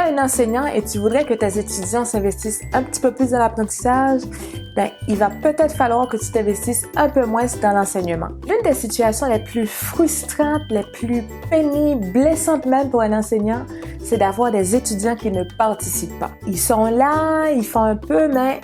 un enseignant et tu voudrais que tes étudiants s'investissent un petit peu plus dans l'apprentissage, ben, il va peut-être falloir que tu t'investisses un peu moins dans l'enseignement. L'une des situations les plus frustrantes, les plus pénibles, blessantes même pour un enseignant, c'est d'avoir des étudiants qui ne participent pas. Ils sont là, ils font un peu, mais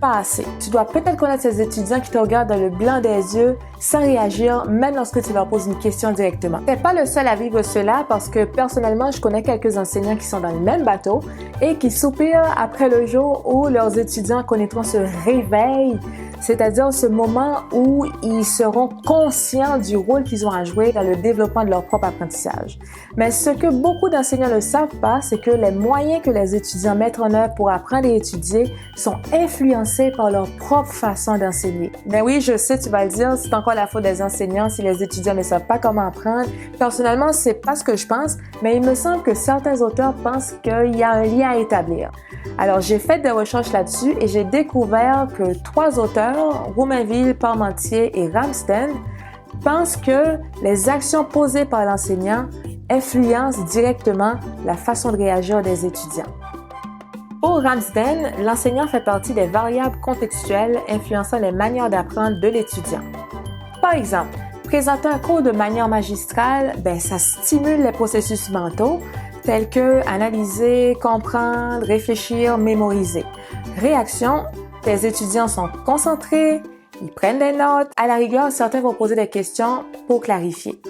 pas assez. Tu dois peut-être connaître ces étudiants qui te regardent dans le blanc des yeux sans réagir, même lorsque tu leur poses une question directement. T'es pas le seul à vivre cela parce que personnellement, je connais quelques enseignants qui sont dans le même bateau et qui soupirent après le jour où leurs étudiants connaîtront ce réveil, c'est-à-dire ce moment où ils seront conscients du rôle qu'ils ont à jouer dans le développement de leur propre apprentissage. Mais ce que beaucoup d'enseignants ne savent pas, c'est que les moyens que les étudiants mettent en œuvre pour apprendre et étudier sont influencés par leur propre façon d'enseigner. Ben oui, je sais, tu vas le dire, c'est encore la faute des enseignants si les étudiants ne savent pas comment apprendre. Personnellement, c'est pas ce que je pense, mais il me semble que certains auteurs pensent qu'il y a un lien à établir. Alors, j'ai fait des recherches là-dessus et j'ai découvert que 3 auteurs, Roumainville, Parmentier et Ramsden, pensent que les actions posées par l'enseignant influencent directement la façon de réagir des étudiants. Pour Ramsden, l'enseignant fait partie des variables contextuelles influençant les manières d'apprendre de l'étudiant. Par exemple, présenter un cours de manière magistrale, ça stimule les processus mentaux tels que analyser, comprendre, réfléchir, mémoriser. Réaction, tes étudiants sont concentrés, ils prennent des notes. À la rigueur, certains vont poser des questions pour clarifier.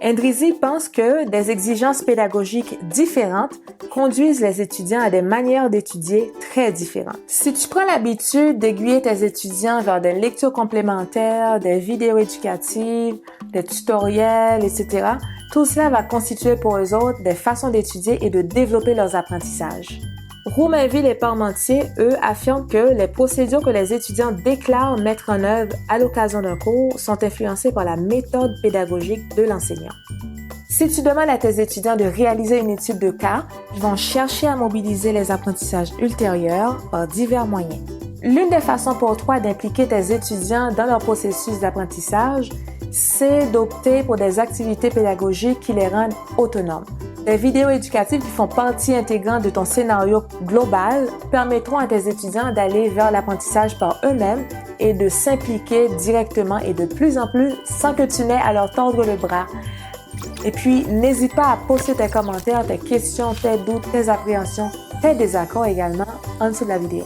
Endrizzi pense que des exigences pédagogiques différentes conduisent les étudiants à des manières d'étudier très différentes. Si tu prends l'habitude d'aiguiller tes étudiants vers des lectures complémentaires, des vidéos éducatives, des tutoriels, etc., tout cela va constituer pour eux autres des façons d'étudier et de développer leurs apprentissages. Roumainville et Parmentier, eux, affirment que les procédures que les étudiants déclarent mettre en œuvre à l'occasion d'un cours sont influencées par la méthode pédagogique de l'enseignant. Si tu demandes à tes étudiants de réaliser une étude de cas, ils vont chercher à mobiliser les apprentissages ultérieurs par divers moyens. L'une des façons pour toi d'impliquer tes étudiants dans leur processus d'apprentissage, c'est d'opter pour des activités pédagogiques qui les rendent autonomes. Des vidéos éducatives qui font partie intégrante de ton scénario global permettront à tes étudiants d'aller vers l'apprentissage par eux-mêmes et de s'impliquer directement et de plus en plus sans que tu n'aies à leur tordre le bras. Et puis, n'hésite pas à poster tes commentaires, tes questions, tes doutes, tes appréhensions, tes désaccords également en dessous de la vidéo.